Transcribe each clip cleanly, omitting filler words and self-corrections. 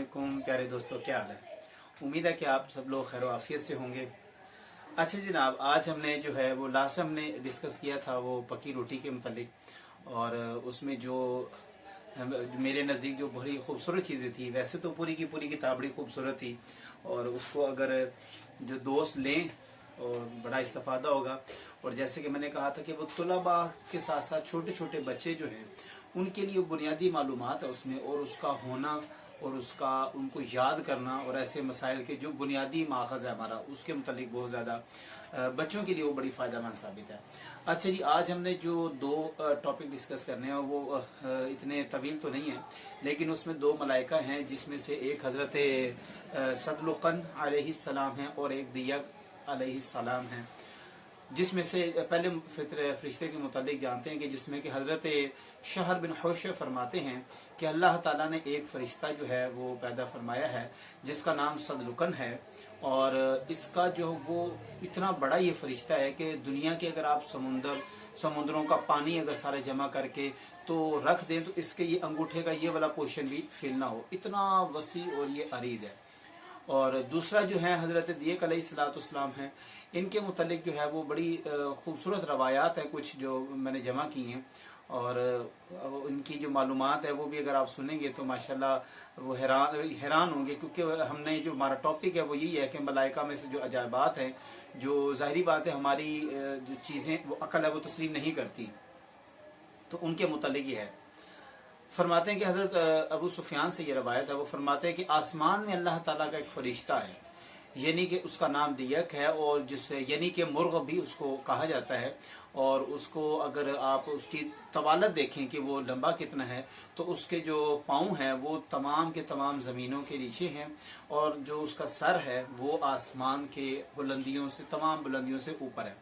वालेकुम प्यारे दोस्तों, क्या हाल है। उम्मीद है कि आप सब लोग खैर आफियत से होंगे। अच्छा जनाब, आज हमने जो है वो लास्ट हमने डिस्कस किया था वो पकी रोटी के मुतालिक, और उसमें जो मेरे नज़दीक जो बड़ी खूबसूरत चीज़ें थी, वैसे तो पूरी की पूरी किताब बड़ी खूबसूरत थी और उसको अगर जो दोस्त लें और बड़ा इस्तेफादा होगा। और जैसे कि मैंने कहा था कि वो तुलबा के साथ साथ छोटे छोटे बच्चे जो हैं उनके लिए बुनियादी मालूमात है उसमें, और उसका होना और उसका उनको याद करना और ऐसे मसाइल के जो बुनियादी माखज़ है हमारा उसके मुतालिक बहुत ज़्यादा बच्चों के लिए वो बड़ी फ़ायदेमंद साबित है। अच्छा जी, आज हमने जो दो टॉपिक डिस्कस करने हैं वो इतने तवील तो नहीं है, लेकिन उसमें दो मलाइका हैं जिसमें से एक हज़रत सदलुकन अलैहिस्सलाम हैं और एक दिया अलैहिस्सलाम हैं। जिसमें से पहले फरिश्ते के मुतालिक जानते हैं कि जिसमें कि हज़रत शहर बिन होश फरमाते हैं कि अल्लाह ताला ने एक फ़रिश्ता जो है वो पैदा फरमाया है जिसका नाम सदलुकन है, और इसका जो वो इतना बड़ा ये फ़रिश्ता है कि दुनिया के अगर आप समुद्रों का पानी अगर सारे जमा करके तो रख दें तो इसके ये अंगूठे का ये वाला पोर्शन भी फिल ना हो, इतना वसी और ये अरीज़ है। और दूसरा जो है हज़रत दियक अलैहिस्सलाम हैं, इनके मुतालिक जो है वो बड़ी खूबसूरत रवायात है कुछ जो मैंने जमा की हैं, और इनकी जो मालूमात है वो भी अगर आप सुनेंगे तो माशाल्लाह वो हैरान होंगे, क्योंकि हमने जो हमारा टॉपिक है वो यही है कि मलाइका में से जो अजायबात हैं, जो ज़ाहिरी बात है हमारी जो चीज़ें वो अकल है वो तस्लीम नहीं करती, तो उनके मुतालिक ही है। फरमाते हैं कि हज़रत अबू सुफियान से ये रवायत है, वो फरमाते हैं कि आसमान में अल्लाह ताला का एक फ़रिश्ता है, यानी कि उसका नाम दियक है, और जिससे यानी कि मुर्ग भी उसको कहा जाता है। और उसको अगर आप उसकी तवालत देखें कि वो लंबा कितना है, तो उसके जो पाँव हैं वो तमाम के तमाम ज़मीनों के नीचे हैं, और जो उसका सर है वो आसमान के बुलंदियों से तमाम बुलंदियों से ऊपर है।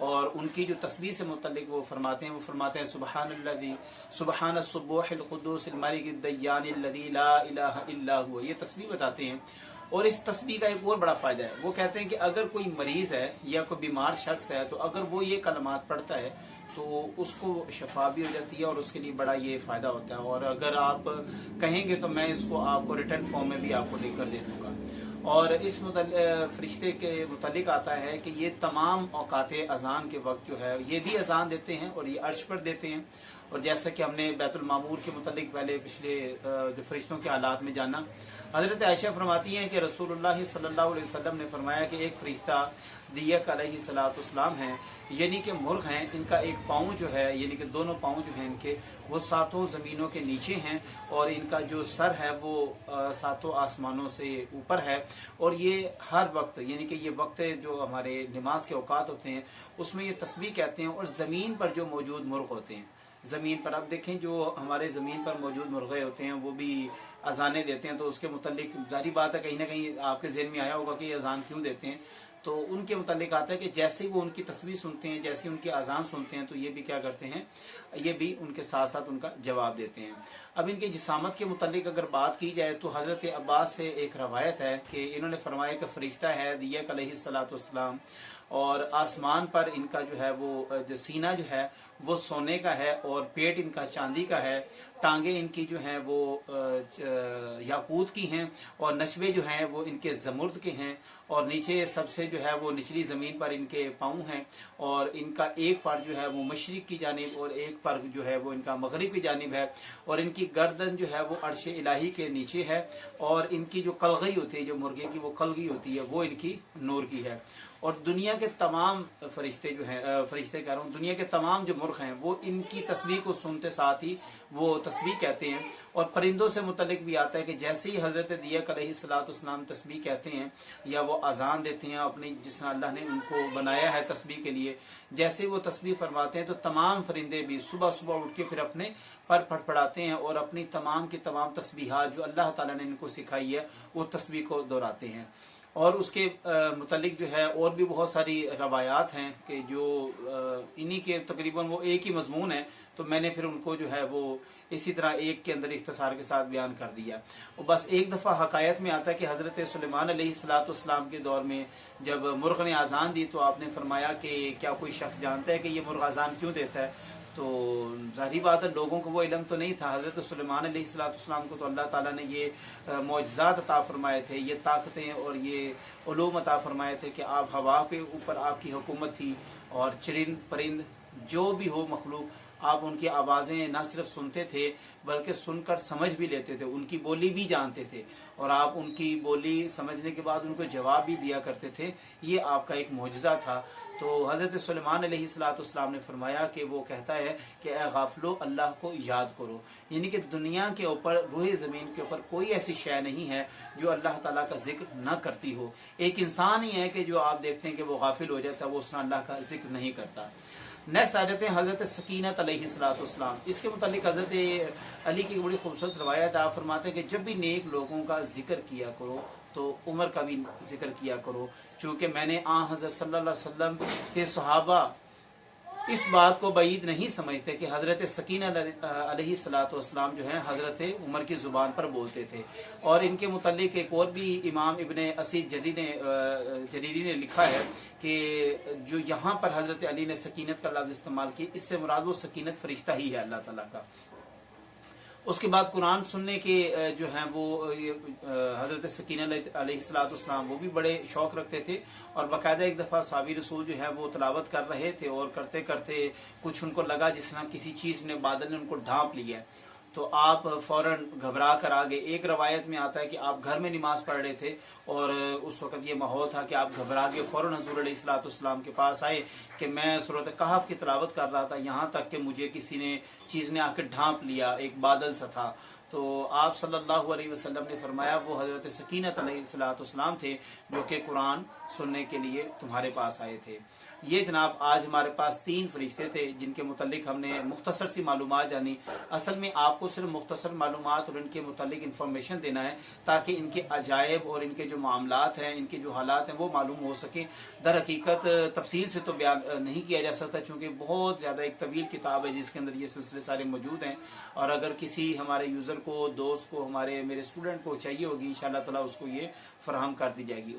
और उनकी जो तस्बीह से मुतल्लिक वो फरमाते हैं सुबहानल्लज़ी सुबहान सुब्बुहिल कुद्दूसिल मलिकिद दय्यानिल्लज़ी ला इलाहा इल्ला हुवा, ये तस्बीह बताते हैं। और इस तस्बीह का एक और बड़ा फ़ायदा है, वो कहते हैं कि अगर कोई मरीज़ है या कोई बीमार शख्स है तो अगर वो ये कलमात पढ़ता है तो उसको शफा भी हो जाती है और उसके लिए बड़ा ये फ़ायदा होता है। और अगर आप कहेंगे तो मैं इसको आपको रिटर्न फॉर्म में भी आपको लिख कर दे दूँगा। और इस फरिश्ते के मुतालिक आता है कि ये तमाम औकात अजान के वक्त जो है ये भी अजान देते हैं और ये अर्श पर देते हैं। और जैसा कि हमने बैतुल मामूर के मुतालिक पहले पिछले जो फरिश्तों के हालात में जाना, हज़रत आयशा फरमाती हैं कि रसूलुल्लाह सल्लल्लाहु अलैहि वसल्लम ने फरमाया कि एक फ़रिश्ता दियक अलैहिस्सलाम हैं, यानी कि मुर्ग हैं, इनका एक पाँव जो है यानी कि दोनों पाँव जो हैं इनके वो सातों ज़मीनों के नीचे हैं, और इनका जो सर है वो सातों आसमानों से ऊपर है। और ये हर वक्त यानी कि ये वक्त जो हमारे नमाज के औकात होते हैं उसमें ये तस्बीह कहते हैं। और ज़मीन पर जो मौजूद मुर्ग होते हैं, ज़मीन पर आप देखें जो हमारे ज़मीन पर मौजूद मुर्गे होते हैं वो भी अजानें देते हैं, तो उसके मुतालिक जारी बात है कहीं ना कहीं आपके ज़हन में आया होगा कि ये अजान क्यों देते हैं। तो उनके मुतालिक आता है कि जैसे ही वो उनकी तस्वीर सुनते हैं, जैसे ही उनकी अजान सुनते हैं, तो ये भी क्या करते हैं, ये भी उनके साथ साथ उनका जवाब देते हैं। अब इनके जिसामत के मुतालिक अगर बात की जाए तो हज़रत अब्बास से एक रवायत है कि इन्होंने फरमाया कि फ़रिश्ता है दियक अलैहिस्सलाम, और आसमान पर इनका जो है वो जो सीना जो है वो सोने का है, और पेट इनका चांदी का है, टांगे इनकी जो हैं वो याकूत की हैं, और नशवे जो हैं वो इनके ज़मुर्द के हैं, और नीचे सबसे जो है वो निचली ज़मीन पर इनके पाँव हैं, और इनका एक पर जो है वो मशरिक़ की जानिब और एक पर जो है वो इनका मगरिब की जानिब है, और इनकी गर्दन जो है वो अर्श इलाही के नीचे है, और इनकी जो कलगी होती है, जो मुर्गे की वो कलगी होती है, वो इनकी नूर की है। और दुनिया के तमाम फरिश्ते जो हैं, फरिश्ते कह रहा हूँ, दुनिया के तमाम जो मुर्ग हैं वो इनकी तस्बीह को सुनते साथ ही वो तस्बीह कहते हैं। और परिंदों से मुतलिक भी आता है कि जैसे ही हज़रत दियक अलैहिस्सलाम तस्बीह कहते हैं या वो अजान देते हैं अपनी, जिस अल्लाह ने उनको बनाया है तस्बीह के लिए, जैसे वो तस्बीह फरमाते हैं तो तमाम परिंदे भी सुबह सुबह उठ के फिर अपने पर फड़फड़ाते हैं और अपनी तमाम की तमाम तस्बीहात जो अल्लाह ताला ने इनको सिखाई है वो तस्बीह को दोहराते हैं। और उसके मुतलिक जो है और भी बहुत सारी रवायात हैं कि जो इन्हीं के तकरीबन वो एक ही मजमून है, تو میں نے پھر ان کو جو ہے وہ اسی طرح ایک کے اندر اختصار کے ساتھ بیان کر دیا. اور بس ایک دفعہ حکایت میں آتا ہے کہ حضرت سلیمان علیہ السلام کے دور میں جب مرغ نے اذان دی تو آپ نے فرمایا کہ کیا کوئی شخص جانتا ہے کہ یہ مرغ اذان کیوں دیتا ہے؟ تو ظاہری بات ہے لوگوں کو وہ علم تو نہیں تھا. حضرت سلیمان علیہ السلام کو تو اللہ تعالیٰ نے یہ معجزات عطا فرمائے تھے, یہ طاقتیں اور یہ علوم عطا فرمائے تھے کہ آپ ہوا پہ اوپر آپ کی حکومت تھی, اور چرند پرند جو بھی ہو مخلوق آپ ان کی آوازیں نہ صرف سنتے تھے بلکہ سن کر سمجھ بھی لیتے تھے, ان کی بولی بھی جانتے تھے, اور آپ ان کی بولی سمجھنے کے بعد ان کو جواب بھی دیا کرتے تھے. یہ آپ کا ایک معجزہ تھا. تو حضرت سلیمان علیہ السلام نے فرمایا کہ وہ کہتا ہے کہ اے غافلو اللہ کو یاد کرو, یعنی کہ دنیا کے اوپر روئے زمین کے اوپر کوئی ایسی شے نہیں ہے جو اللہ تعالیٰ کا ذکر نہ کرتی ہو. ایک انسان ہی ہے کہ جو آپ دیکھتے ہیں کہ وہ غافل ہو جاتا ہے, وہ اس نے اللہ کا ذکر نہیں کرتا. نیکسٹ آ جاتے ہیں حضرت سکینت علیہ السلام. اس کے متعلق حضرت علی کی بڑی خوبصورت روایت آپ فرماتے ہیں کہ جب بھی نیک لوگوں کا ذکر کیا کرو تو عمر کا بھی ذکر کیا کرو, چونکہ میں نے حضرت صلی اللہ علیہ وسلم کے صحابہ اس بات کو بعید نہیں سمجھتے کہ حضرت سکینہ علیہ السلام جو ہیں حضرت عمر کی زبان پر بولتے تھے. اور ان کے متعلق ایک اور بھی امام ابن اسیر جریری نے لکھا ہے کہ جو یہاں پر حضرت علی نے سکینت کا لفظ استعمال کی, اس سے مراد وہ سکینت فرشتہ ہی ہے اللہ تعالیٰ کا. اس کے بعد قرآن سننے کے جو ہیں وہ حضرت سکینہ علیہ السلام وہ بھی بڑے شوق رکھتے تھے, اور باقاعدہ ایک دفعہ صحابی رسول جو ہے وہ تلاوت کر رہے تھے, اور کرتے کرتے کچھ ان کو لگا جس طرح کسی چیز نے بادل نے ان کو ڈھانپ لیا, تو آپ فوراً گھبرا کر آگے. ایک روایت میں آتا ہے کہ آپ گھر میں نماز پڑھ رہے تھے اور اس وقت یہ ماحول تھا کہ آپ گھبرا کے فوراً حضور علیہ السلام کے پاس آئے کہ میں سورۃ کہف کی تلاوت کر رہا تھا, یہاں تک کہ مجھے کسی نے چیز نے آ کے ڈھانپ لیا, ایک بادل سا تھا. تو آپ صلی اللہ علیہ وسلم نے فرمایا وہ حضرت سکینت علیہ السلام تھے جو کہ قرآن سننے کے لیے تمہارے پاس آئے تھے. یہ جناب آج ہمارے پاس 3 فرشتے تھے جن کے متعلق ہم نے مختصر سی معلومات جانی. اصل میں آپ کو صرف مختصر معلومات اور ان کے متعلق انفارمیشن دینا ہے تاکہ ان کے عجائب اور ان کے جو معاملات ہیں, ان کے جو حالات ہیں وہ معلوم ہو سکیں. در حقیقت تفصیل سے تو بیان نہیں کیا جا سکتا چونکہ بہت زیادہ ایک طویل کتاب ہے جس کے اندر یہ سلسلے سارے موجود ہیں, اور اگر کسی ہمارے یوزر کو, دوست کو, میرے اسٹوڈنٹ کو چاہیے ہوگی انشاءاللہ تعالیٰ اس کو یہ فراہم کر دی جائے گی.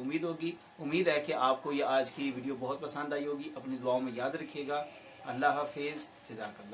امید ہے کہ آپ کو یہ آج کی ویڈیو بہت پسند آئی ہوگی. اپنی دعاؤں میں یاد رکھیے گا. اللہ حافظ. جزاک اللہ.